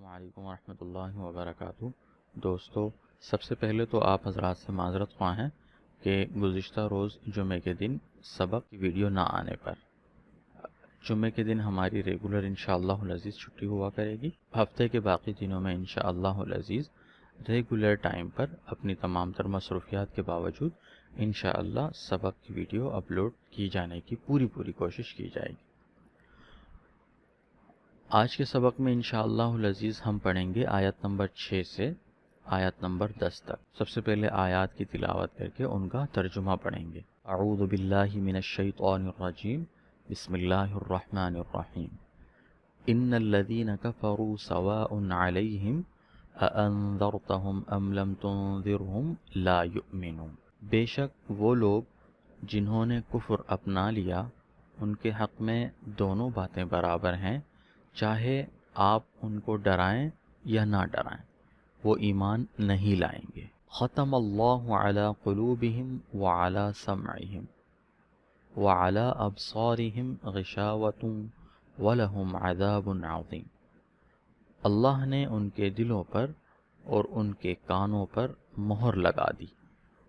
السلام علیکم ورحمۃ اللہ وبرکاتہ۔ دوستو، سب سے پہلے تو آپ حضرات سے معذرت خواہ ہیں کہ گزشتہ روز جمعے کے دن سبق کی ویڈیو نہ آنے پر جمعے کے دن ہماری ریگولر انشاءاللہ العزیز چھٹی ہوا کرے گی۔ ہفتے کے باقی دنوں میں انشاءاللہ العزیز ریگولر ٹائم پر اپنی تمام تر مصروفیات کے باوجود انشاءاللہ سبق کی ویڈیو اپلوڈ کی جانے کی پوری کوشش کی جائے گی۔ آج کے سبق میں انشاءاللہ العزیز ہم پڑھیں گے آیت نمبر 6 سے آیت نمبر 10 تک۔ سب سے پہلے آیات کی تلاوت کر کے ان کا ترجمہ پڑھیں گے۔ اعوذ باللہ من الشیطان الرجیم، بسم اللہ الرحمن الرحیم۔ ان الذین کفروا سواء علیہم اانذرتہم ام لم تنذرہم لا یؤمنون۔ بے شک وہ لوگ جنہوں نے کفر اپنا لیا ان کے حق میں دونوں باتیں برابر ہیں، چاہے آپ ان کو ڈرائیں یا نہ ڈرائیں، وہ ایمان نہیں لائیں گے۔ ختم اللہ علی قلوبہم وعلی سمعہم وعلی ابصارہم غشاوۃ ولہم عذاب عظیم۔ اللہ نے ان کے دلوں پر اور ان کے کانوں پر مہر لگا دی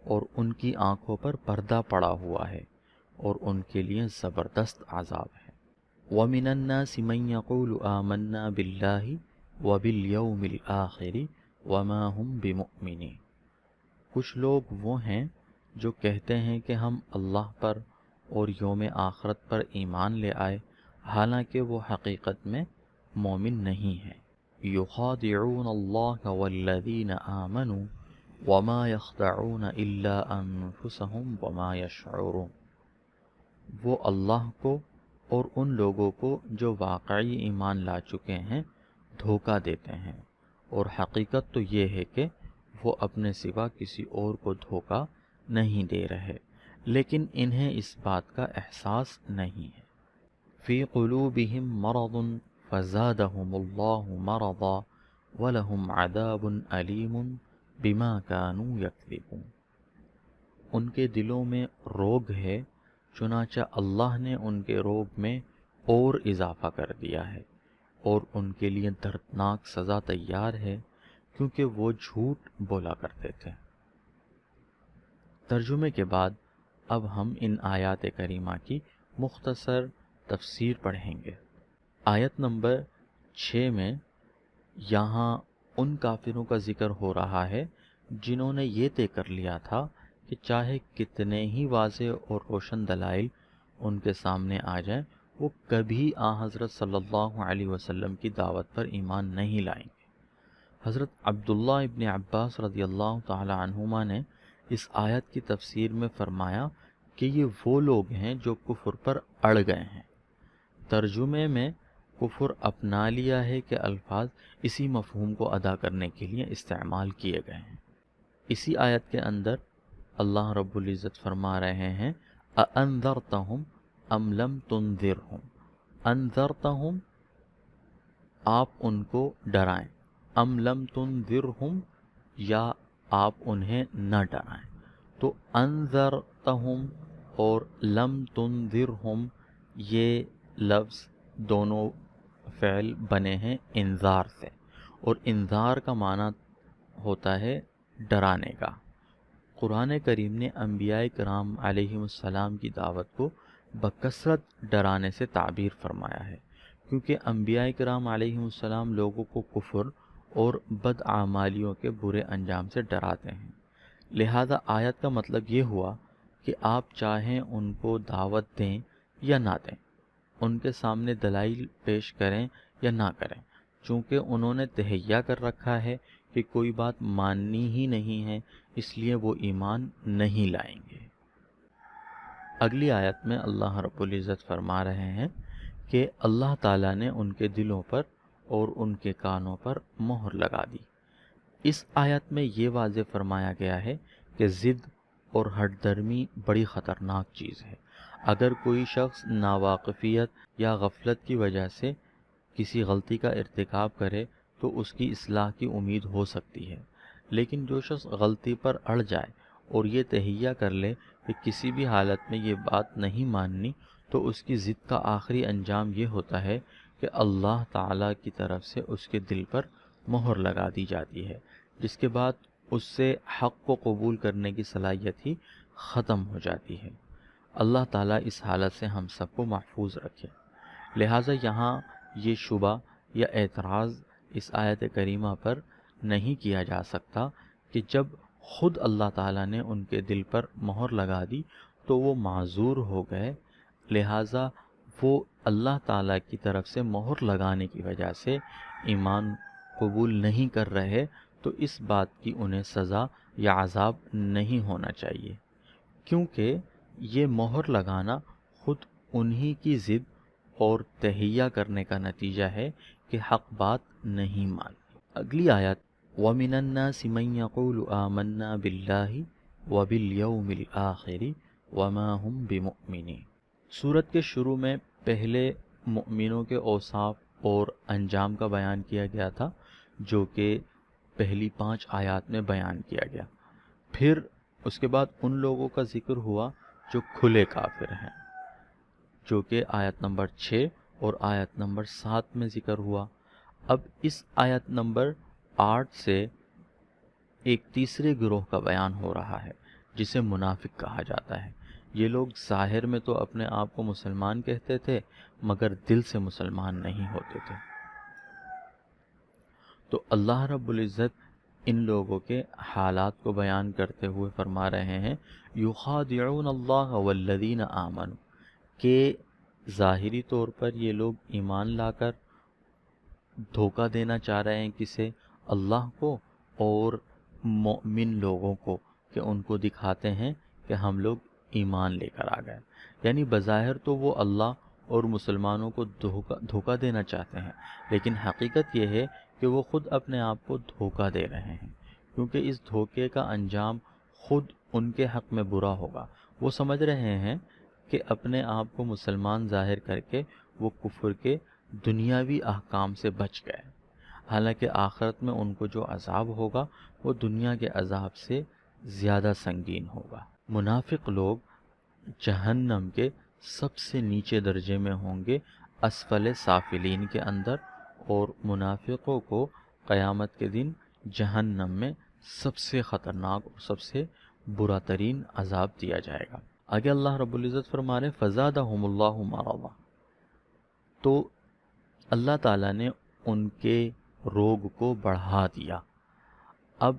اور ان کی آنکھوں پر پردہ پڑا ہوا ہے اور ان کے لیے زبردست عذاب ہے۔ وَمِنَ النَّاسِ مَن يَقُولُ آمَنَّا بِاللَّهِ وَبِالْيَوْمِ الْآخِرِ وَمَا هُمْ بِمُؤْمِنِينَ۔ کچھ لوگ وہ ہیں جو کہتے ہیں کہ ہم اللہ پر اور یوم آخرت پر ایمان لے آئے، حالانکہ وہ حقیقت میں مومن نہیں ہیں۔ يُخَادِعُونَ اللَّهَ وَالَّذِينَ آمَنُوا وَمَا يَخْدَعُونَ إِلَّا أَنفُسَهُمْ وَمَا يَشْعُرُونَ۔ وہ اللہ کو اور ان لوگوں کو جو واقعی ایمان لا چکے ہیں دھوکہ دیتے ہیں، اور حقیقت تو یہ ہے کہ وہ اپنے سوا کسی اور کو دھوکہ نہیں دے رہے، لیکن انہیں اس بات کا احساس نہیں ہے۔ فی قلوبہم مرض فزادہم اللہ مرضا ولہم عذاب علیم بما کانوا یکذبون۔ ان کے دلوں میں روگ ہے، چنانچہ اللہ نے ان کے روگ میں اور اضافہ کر دیا ہے، اور ان کے لیے دردناک سزا تیار ہے، کیونکہ وہ جھوٹ بولا کرتے تھے۔ ترجمے کے بعد اب ہم ان آیات کریمہ کی مختصر تفسیر پڑھیں گے۔ آیت نمبر 6 میں یہاں ان کافروں کا ذکر ہو رہا ہے جنہوں نے یہ طے کر لیا تھا کہ چاہے کتنے ہی واضح اور روشن دلائل ان کے سامنے آ جائیں، وہ کبھی حضرت صلی اللہ علیہ وسلم کی دعوت پر ایمان نہیں لائیں گے۔ حضرت عبداللہ ابن عباس رضی اللہ تعالی عنہما نے اس آیت کی تفسیر میں فرمایا کہ یہ وہ لوگ ہیں جو کفر پر اڑ گئے ہیں۔ ترجمے میں کفر اپنا لیا ہے کہ الفاظ اسی مفہوم کو ادا کرنے کے لیے استعمال کیے گئے ہیں۔ اسی آیت کے اندر اللہ رب العزت فرما رہے ہیں اَأَنذَرْتَهُمْ أَمْ لَمْ تُنذِرْهُمْ۔ انذرتہم، آپ ان کو ڈرائیں، ام لم تنذرہم، یا آپ انہیں نہ ڈرائیں۔ تو انذرتہم اور لم تنذرہم یہ لفظ دونوں فعل بنے ہیں انذار سے، اور انذار کا معنی ہوتا ہے ڈرانے کا۔ قرآن کریم نے انبیاء کرام علیہم السلام کی دعوت کو بکثرت ڈرانے سے تعبیر فرمایا ہے، کیونکہ انبیاء کرام علیہم السلام لوگوں کو کفر اور بدعمالیوں کے برے انجام سے ڈراتے ہیں۔ لہذا آیت کا مطلب یہ ہوا کہ آپ چاہیں ان کو دعوت دیں یا نہ دیں، ان کے سامنے دلائل پیش کریں یا نہ کریں، چونکہ انہوں نے تہیہ کر رکھا ہے کہ کوئی بات ماننی ہی نہیں ہے، اس لیے وہ ایمان نہیں لائیں گے۔ اگلی آیت میں اللہ رب العزت فرما رہے ہیں کہ اللہ تعالیٰ نے ان کے دلوں پر اور ان کے کانوں پر مہر لگا دی۔ اس آیت میں یہ واضح فرمایا گیا ہے کہ ضد اور ہٹ درمی بڑی خطرناک چیز ہے۔ اگر کوئی شخص ناواقفیت یا غفلت کی وجہ سے کسی غلطی کا ارتکاب کرے تو اس کی اصلاح کی امید ہو سکتی ہے، لیکن جو شخص غلطی پر اڑ جائے اور یہ تہیہ کر لے کہ کسی بھی حالت میں یہ بات نہیں ماننی، تو اس کی ضد کا آخری انجام یہ ہوتا ہے کہ اللہ تعالیٰ کی طرف سے اس کے دل پر مہر لگا دی جاتی ہے، جس کے بعد اس سے حق کو قبول کرنے کی صلاحیت ہی ختم ہو جاتی ہے۔ اللہ تعالیٰ اس حالت سے ہم سب کو محفوظ رکھے۔ لہٰذا یہاں یہ شبہ یا اعتراض اس آیت کریمہ پر نہیں کیا جا سکتا کہ جب خود اللہ تعالیٰ نے ان کے دل پر مہر لگا دی تو وہ معذور ہو گئے، لہٰذا وہ اللہ تعالیٰ کی طرف سے مہر لگانے کی وجہ سے ایمان قبول نہیں کر رہے، تو اس بات کی انہیں سزا یا عذاب نہیں ہونا چاہیے، کیونکہ یہ مہر لگانا خود انہی کی ضد اور تہیہ کرنے کا نتیجہ ہے کہ حق بات نہیں مانتے۔ اگلی آیت وَمِنَ النَّاسِ مَن يَقُولُ آمَنَّا بِاللَّهِ وَبِالْيَوْمِ الْآخِرِ وَمَا هُمْ بِمُؤْمِنِينَ۔ سورت کے شروع میں پہلے مؤمنوں کے اوصاف اور انجام کا بیان کیا گیا تھا، جو کہ پہلی 5 آیات میں بیان کیا گیا۔ پھر اس کے بعد ان لوگوں کا ذکر ہوا جو کھلے کافر ہیں، جو کہ آیت نمبر 6 اور آیت نمبر 7 میں ذکر ہوا۔ اب اس آیت نمبر 8 سے ایک تیسرے گروہ کا بیان ہو رہا ہے جسے منافق کہا جاتا ہے۔ یہ لوگ ظاہر میں تو اپنے آپ کو مسلمان کہتے تھے مگر دل سے مسلمان نہیں ہوتے تھے۔ تو اللہ رب العزت ان لوگوں کے حالات کو بیان کرتے ہوئے فرما رہے ہیں یخادعون اللہ والذین آمنوا، کہ ظاہری طور پر یہ لوگ ایمان لا کر دھوکہ دینا چاہ رہے ہیں کسے؟ اللہ کو اور مومن لوگوں کو، کہ ان کو دکھاتے ہیں کہ ہم لوگ ایمان لے کر آ گئے، یعنی بظاہر تو وہ اللہ اور مسلمانوں کو دھوکہ دینا چاہتے ہیں، لیکن حقیقت یہ ہے کہ وہ خود اپنے آپ کو دھوکہ دے رہے ہیں، کیونکہ اس دھوکے کا انجام خود ان کے حق میں برا ہوگا۔ وہ سمجھ رہے ہیں کہ اپنے آپ کو مسلمان ظاہر کر کے وہ کفر کے دنیاوی احکام سے بچ گئے، حالانکہ آخرت میں ان کو جو عذاب ہوگا وہ دنیا کے عذاب سے زیادہ سنگین ہوگا۔ منافق لوگ جہنم کے سب سے نیچے درجے میں ہوں گے، اسفل سافلین کے اندر، اور منافقوں کو قیامت کے دن جہنم میں سب سے خطرناک اور سب سے برا ترین عذاب دیا جائے گا۔ آگے اللہ رب العزت فرما رہے فزادہم اللہ مرضا، تو اللہ تعالیٰ نے ان کے روگ کو بڑھا دیا۔ اب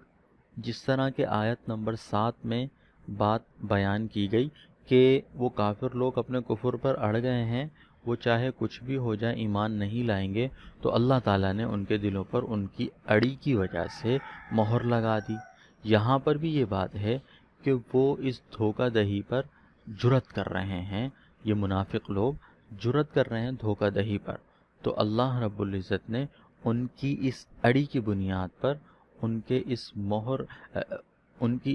جس طرح کہ آیت نمبر 7 میں بات بیان کی گئی کہ وہ کافر لوگ اپنے کفر پر اڑ گئے ہیں، وہ چاہے کچھ بھی ہو جائے ایمان نہیں لائیں گے، تو اللہ تعالیٰ نے ان کے دلوں پر ان کی اڑی کی وجہ سے مہر لگا دی۔ یہاں پر بھی یہ بات ہے کہ وہ اس دھوکہ دہی پر جرأت کر رہے ہیں، یہ منافق لوگ جرأت کر رہے ہیں دھوکہ دہی پر، تو اللہ رب العزت نے ان کی اس اڑی کی بنیاد پر ان کی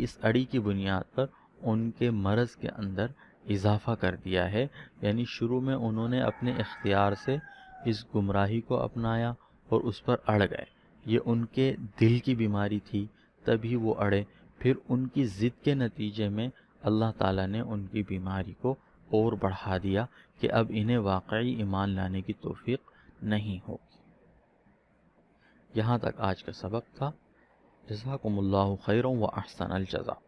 اس اڑی کی بنیاد پر ان کے مرض کے اندر اضافہ کر دیا ہے، یعنی شروع میں انہوں نے اپنے اختیار سے اس گمراہی کو اپنایا اور اس پر اڑ گئے، یہ ان کے دل کی بیماری تھی تبھی وہ اڑے، پھر ان کی ضد کے نتیجے میں اللہ تعالیٰ نے ان کی بیماری کو اور بڑھا دیا کہ اب انہیں واقعی ایمان لانے کی توفیق نہیں ہوگی۔ یہاں تک آج کا سبق تھا۔ جزاکم اللہ خیرا و احسن الجزاء۔